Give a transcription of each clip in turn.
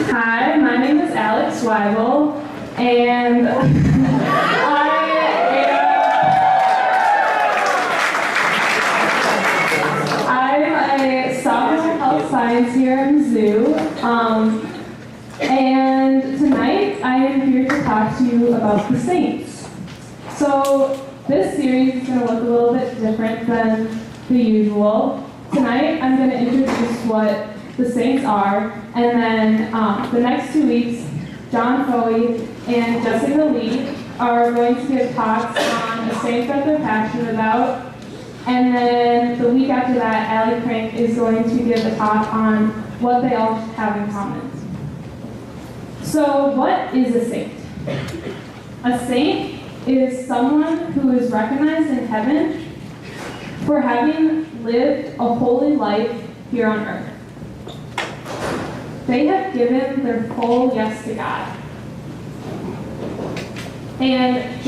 Hi, my name is Alex Weibel, and I'm a sophomore in health science here in Mizzou, and tonight I am here to talk to you about the Saints. So this series is going to look a little bit different than the usual. Tonight I'm going to introduce what the Saints are, and then the next 2 weeks, John Foley and Jessica Lee are going to give talks on the Saints that they're passionate about, and then the week after that, Allie Crank is going to give a talk on what they all have in common. So what is a saint? A saint is someone who is recognized in heaven for having lived a holy life here on earth. They have given their full yes to God. And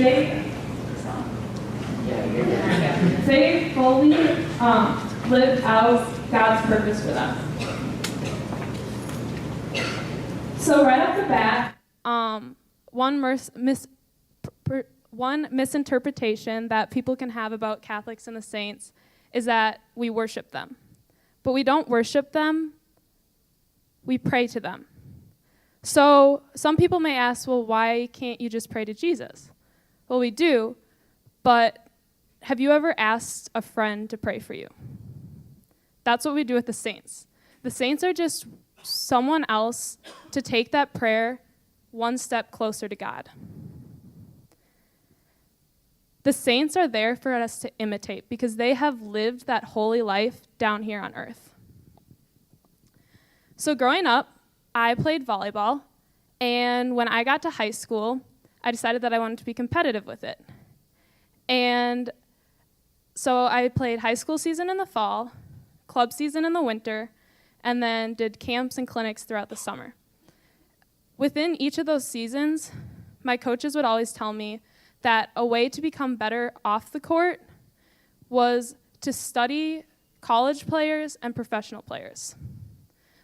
they fully lived out God's purpose for them. So right off the bat, one misinterpretation that people can have about Catholics and the saints is that we worship them. But we don't worship them, we pray to them. So some people may ask, well, why can't you just pray to Jesus? Well, we do, but have you ever asked a friend to pray for you? That's what we do with the saints. The saints are just someone else to take that prayer one step closer to God. The saints are there for us to imitate because they have lived that holy life down here on earth. So growing up, I played volleyball, and when I got to high school, I decided that I wanted to be competitive with it. And so I played high school season in the fall, club season in the winter, and then did camps and clinics throughout the summer. Within each of those seasons, my coaches would always tell me that a way to become better off the court was to study college players and professional players.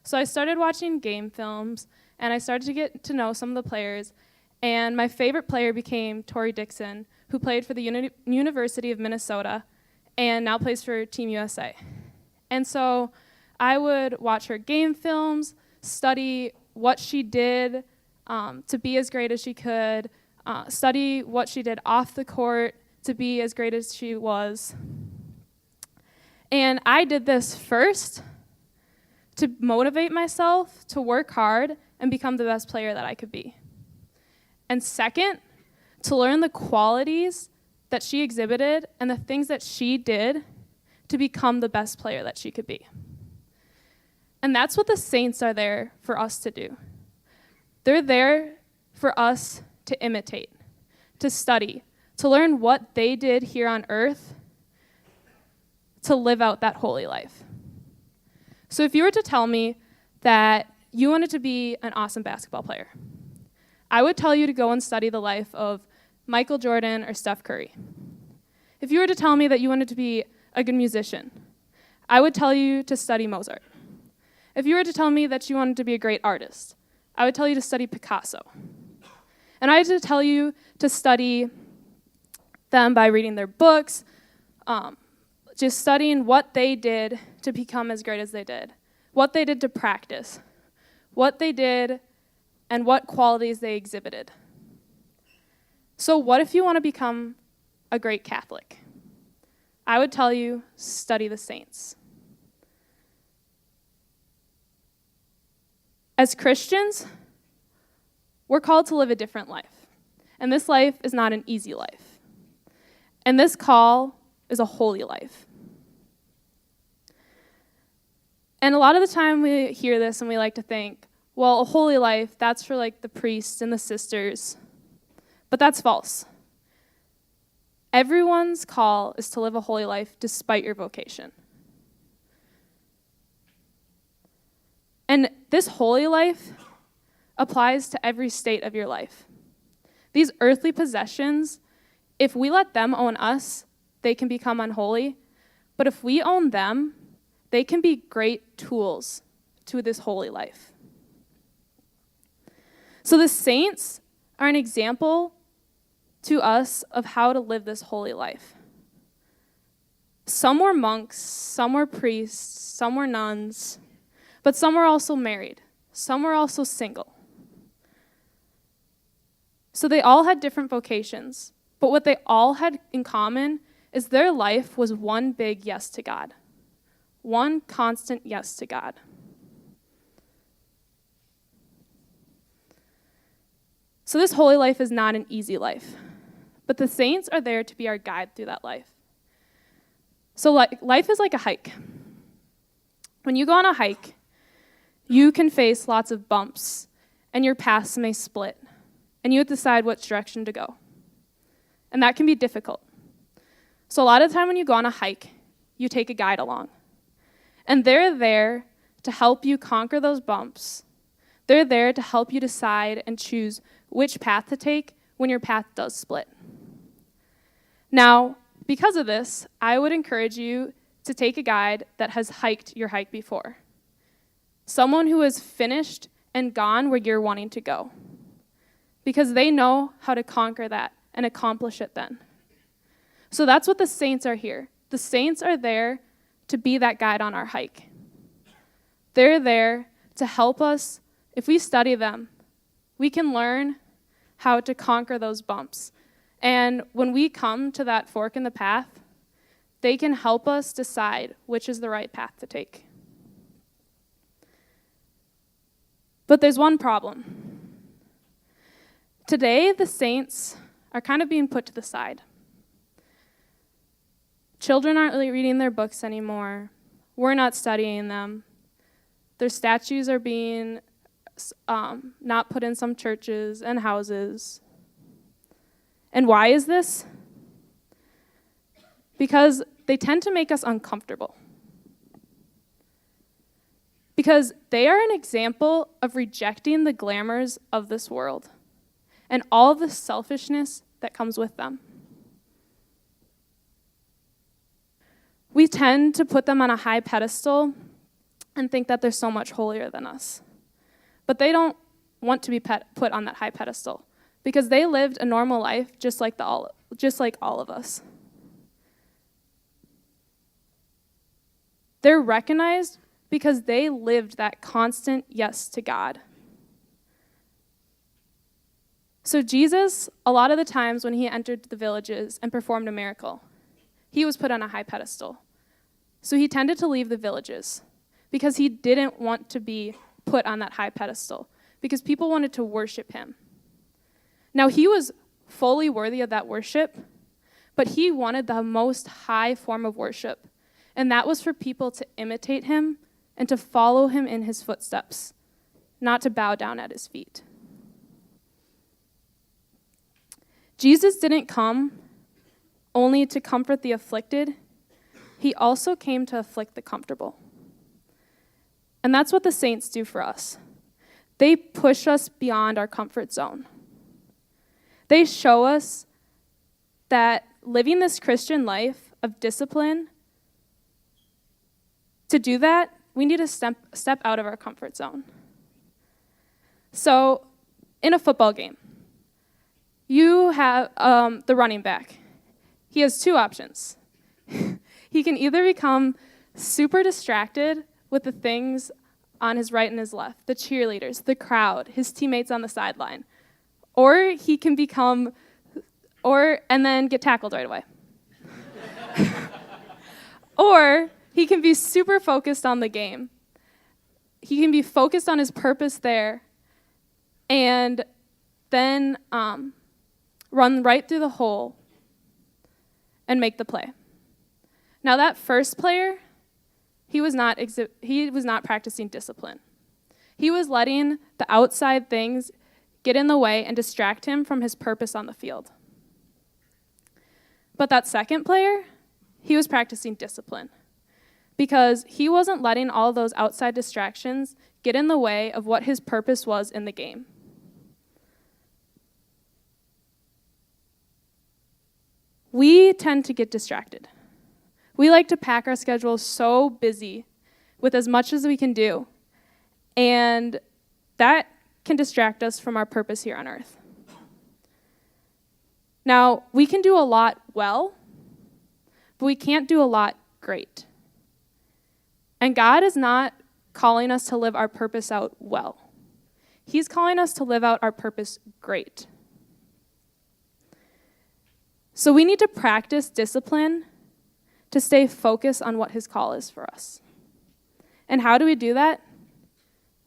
So I started watching game films, and I started to get to know some of the players, and my favorite player became Tori Dixon, who played for the University of Minnesota and now plays for Team USA. And so I would watch her game films, study what she did to be as great as she could, study what she did off the court to be as great as she was. And I did this first to motivate myself to work hard and become the best player that I could be. And second, to learn the qualities that she exhibited and the things that she did to become the best player that she could be. And that's what the saints are there for us to do. They're there for us to imitate, to study, to learn what they did here on earth to live out that holy life. So if you were to tell me that you wanted to be an awesome basketball player, I would tell you to go and study the life of Michael Jordan or Steph Curry. If you were to tell me that you wanted to be a good musician, I would tell you to study Mozart. If you were to tell me that you wanted to be a great artist, I would tell you to study Picasso. And I had to tell you to study them by reading their books, just studying what they did to become as great as they did, what they did to practice, what they did, and what qualities they exhibited. So what if you want to become a great Catholic? I would tell you, study the saints. As Christians, we're called to live a different life. And this life is not an easy life. And this call is a holy life. And a lot of the time we hear this and we like to think, well, a holy life, that's for like the priests and the sisters. But that's false. Everyone's call is to live a holy life despite your vocation. And this holy life applies to every state of your life. These earthly possessions, if we let them own us, they can become unholy. But if we own them, they can be great tools to this holy life. So the saints are an example to us of how to live this holy life. Some were monks, some were priests, some were nuns, but some were also married. Some were also single. So they all had different vocations, but what they all had in common is their life was one big yes to God. One constant yes to God. So this holy life is not an easy life, but the saints are there to be our guide through that life. So life is like a hike. When you go on a hike, you can face lots of bumps, and your paths may split, and you have to decide which direction to go. And that can be difficult. So a lot of the time when you go on a hike, you take a guide along. And they're there to help you conquer those bumps. They're there to help you decide and choose which path to take when your path does split. Now, because of this, I would encourage you to take a guide that has hiked your hike before. Someone who has finished and gone where you're wanting to go. Because they know how to conquer that and accomplish it then. So that's what the saints are here. The saints are there to be that guide on our hike. They're there to help us. If we study them, we can learn how to conquer those bumps. And when we come to that fork in the path, they can help us decide which is the right path to take. But there's one problem. Today, the saints are kind of being put to the side. Children aren't really reading their books anymore. We're not studying them. Their statues are being not put in some churches and houses. And why is this? Because they tend to make us uncomfortable. Because they are an example of rejecting the glamours of this world and all the selfishness that comes with them. We tend to put them on a high pedestal and think that they're so much holier than us. But they don't want to be put on that high pedestal because they lived a normal life just like all of us. They're recognized because they lived that constant yes to God. So Jesus, a lot of the times when he entered the villages and performed a miracle, he was put on a high pedestal. So he tended to leave the villages because he didn't want to be put on that high pedestal because people wanted to worship him. Now, he was fully worthy of that worship, but he wanted the most high form of worship, and that was for people to imitate him and to follow him in his footsteps, not to bow down at his feet. Jesus didn't come only to comfort the afflicted. He also came to afflict the comfortable. And that's what the saints do for us. They push us beyond our comfort zone. They show us that living this Christian life of discipline, to do that, we need to step out of our comfort zone. So, in a football game, you have the running back. He has two options. He can either become super distracted with the things on his right and his left, the cheerleaders, the crowd, his teammates on the sideline, or he can and then get tackled right away. Or he can be super focused on the game. He can be focused on his purpose there and then run right through the hole and make the play. Now that first player, he was not practicing discipline. He was letting the outside things get in the way and distract him from his purpose on the field. But that second player, he was practicing discipline because he wasn't letting all those outside distractions get in the way of what his purpose was in the game. We tend to get distracted. We like to pack our schedules so busy with as much as we can do. And that can distract us from our purpose here on earth. Now, we can do a lot well, but we can't do a lot great. And God is not calling us to live our purpose out well. He's calling us to live out our purpose great. So we need to practice discipline to stay focused on what his call is for us. And how do we do that?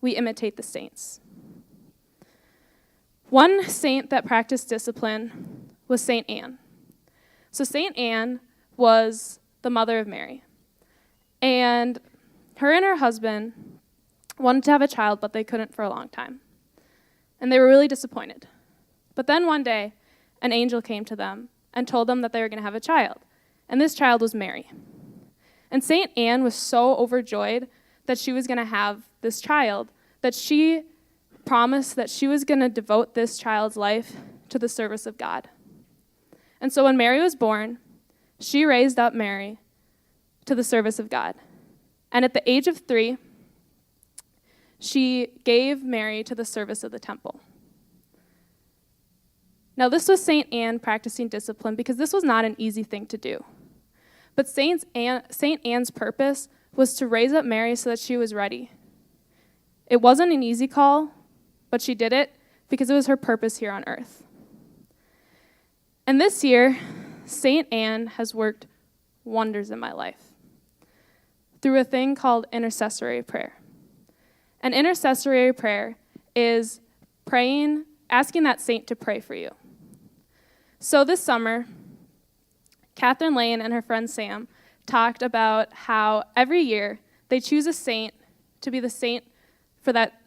We imitate the saints. One saint that practiced discipline was Saint Anne. So Saint Anne was the mother of Mary. And her husband wanted to have a child, but they couldn't for a long time. And they were really disappointed. But then one day, an angel came to them and told them that they were going to have a child. And this child was Mary. And Saint Anne was so overjoyed that she was going to have this child that she promised that she was going to devote this child's life to the service of God. And so when Mary was born, she raised up Mary to the service of God. And at the age of 3, she gave Mary to the service of the temple. Now, this was Saint Anne practicing discipline because this was not an easy thing to do. But Saint Anne's purpose was to raise up Mary so that she was ready. It wasn't an easy call, but she did it because it was her purpose here on earth. And this year, Saint Anne has worked wonders in my life through a thing called intercessory prayer. An intercessory prayer is praying, asking that saint to pray for you. So this summer, Catherine Lane and her friend Sam talked about how every year they choose a saint to be the saint for that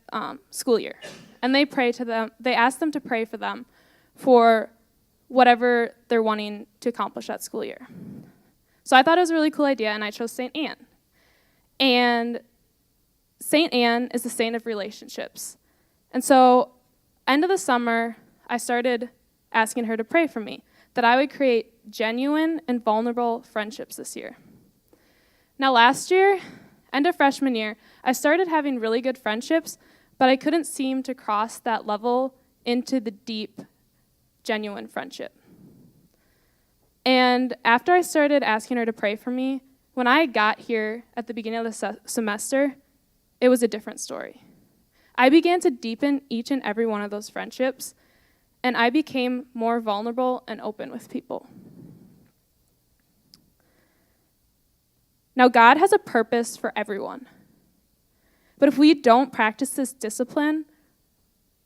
school year. And they pray to them, they ask them to pray for them for whatever they're wanting to accomplish that school year. So I thought it was a really cool idea, and I chose Saint Anne. And Saint Anne is the saint of relationships. And so, end of the summer, I started asking her to pray for me, that I would create genuine and vulnerable friendships this year. Now, last year, end of freshman year, I started having really good friendships, but I couldn't seem to cross that level into the deep, genuine friendship. And after I started asking her to pray for me, when I got here at the beginning of the semester, it was a different story. I began to deepen each and every one of those friendships, and I became more vulnerable and open with people. Now, God has a purpose for everyone. But if we don't practice this discipline,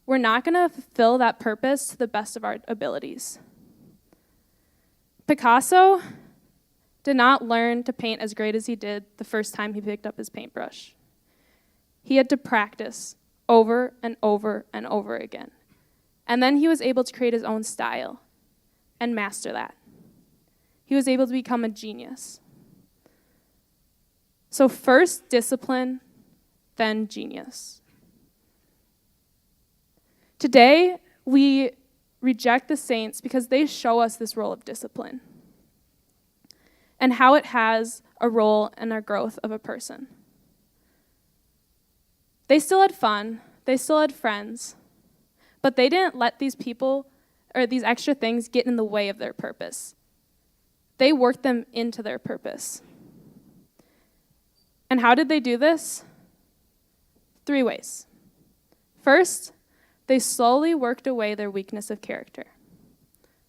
we're not going to fulfill that purpose to the best of our abilities. Picasso did not learn to paint as great as he did the first time he picked up his paintbrush. He had to practice over and over and over again. And then he was able to create his own style and master that. He was able to become a genius. So first discipline, then genius. Today, we reject the saints because they show us this role of discipline and how it has a role in our growth of a person. They still had fun, they still had friends, but they didn't let these people or these extra things get in the way of their purpose. They worked them into their purpose. And how did they do this? 3 ways. First, they slowly worked away their weakness of character.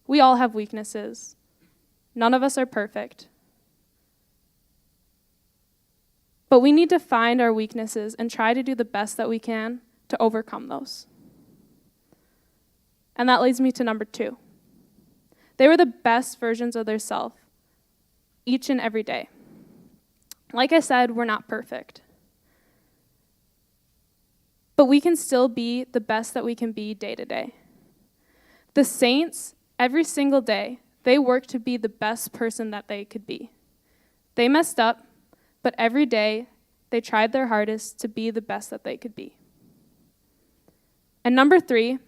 We all have weaknesses. None of us are perfect. But we need to find our weaknesses and try to do the best that we can to overcome those. And that leads me to number 2. They were the best versions of themselves each and every day. Like I said, we're not perfect. But we can still be the best that we can be day to day. The saints, every single day, they worked to be the best person that they could be. They messed up, but every day they tried their hardest to be the best that they could be. And number 3,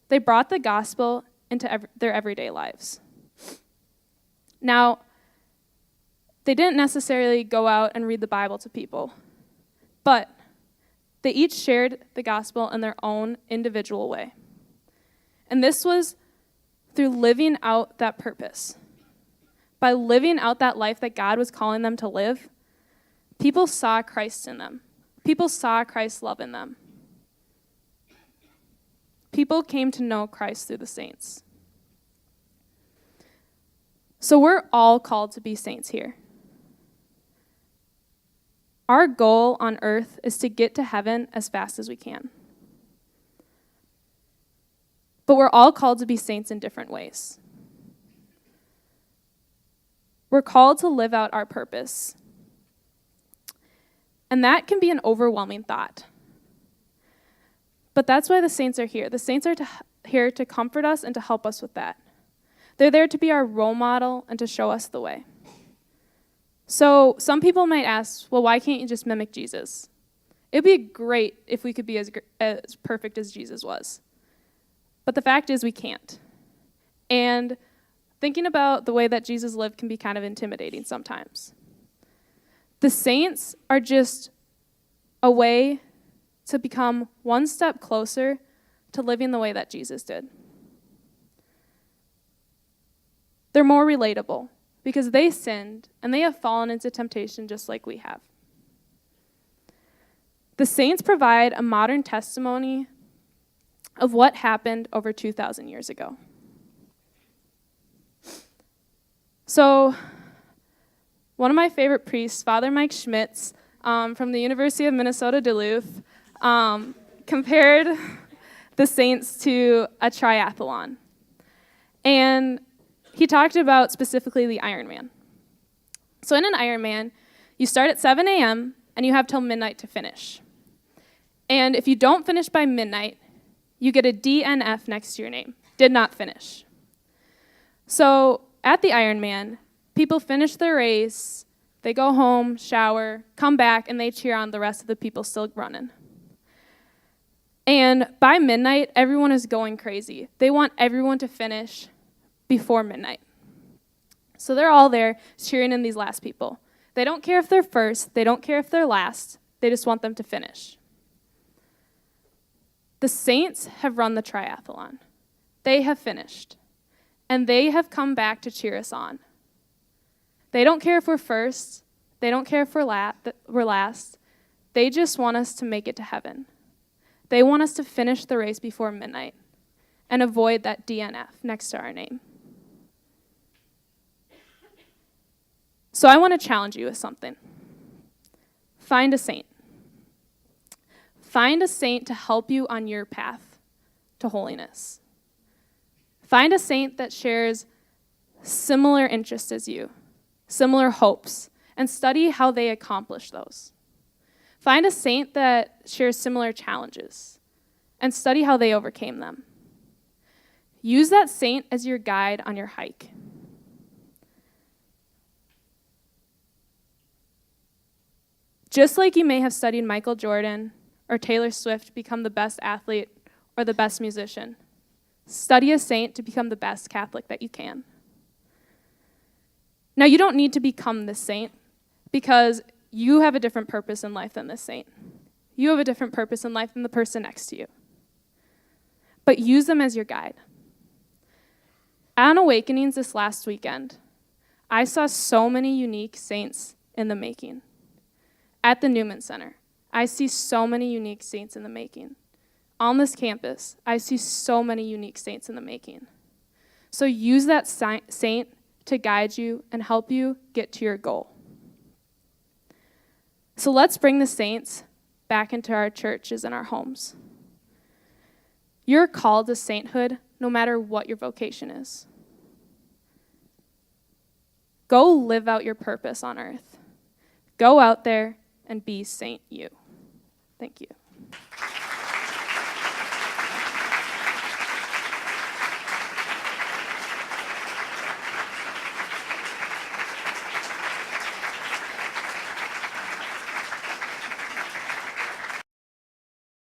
they brought the gospel into their everyday lives. Now, they didn't necessarily go out and read the Bible to people, but They each shared the gospel in their own individual way. And this was through living out that purpose. By living out that life that God was calling them to live, people saw Christ in them. People saw Christ's love in them. People came to know Christ through the saints. So we're all called to be saints here. Our goal on earth is to get to heaven as fast as we can. But we're all called to be saints in different ways. We're called to live out our purpose. And that can be an overwhelming thought. But that's why the saints are here. The saints are here to comfort us and to help us with that. They're there to be our role model and to show us the way. So some people might ask, well, why can't you just mimic Jesus? It'd be great if we could be as perfect as Jesus was. But the fact is we can't. And thinking about the way that Jesus lived can be kind of intimidating sometimes. The saints are just a way to become one step closer to living the way that Jesus did. They're more relatable because they sinned and they have fallen into temptation just like we have. The saints provide a modern testimony of what happened over 2,000 years ago. So, one of my favorite priests, Father Mike Schmitz, from the University of Minnesota Duluth, compared the saints to a triathlon. And he talked about specifically the Ironman. So in an Ironman, you start at 7 a.m. and you have till midnight to finish. And if you don't finish by midnight, you get a DNF next to your name, did not finish. So at the Ironman, people finish their race, they go home, shower, come back, and they cheer on the rest of the people still running. And by midnight, everyone is going crazy. They want everyone to finish before midnight. So they're all there cheering in these last people. They don't care if they're first. They don't care if they're last. They just want them to finish. The saints have run the triathlon. They have finished. And they have come back to cheer us on. They don't care if we're first. They don't care if we're last. They just want us to make it to heaven. They want us to finish the race before midnight and avoid that DNF next to our name. So I want to challenge you with something. Find a saint. Find a saint to help you on your path to holiness. Find a saint that shares similar interests as you, similar hopes, and study how they accomplish those. Find a saint that shares similar challenges, and study how they overcame them. Use that saint as your guide on your hike. Just like you may have studied Michael Jordan or Taylor Swift to become the best athlete or the best musician, study a saint to become the best Catholic that you can. Now, you don't need to become this saint because you have a different purpose in life than this saint. You have a different purpose in life than the person next to you. But use them as your guide. On Awakenings this last weekend, I saw so many unique saints in the making. At the Newman Center, I see so many unique saints in the making. On this campus, I see so many unique saints in the making. So use that saint to guide you and help you get to your goal. So let's bring the saints back into our churches and our homes. You're called to sainthood no matter what your vocation is. Go live out your purpose on earth. Go out there and be Saint you. Thank you.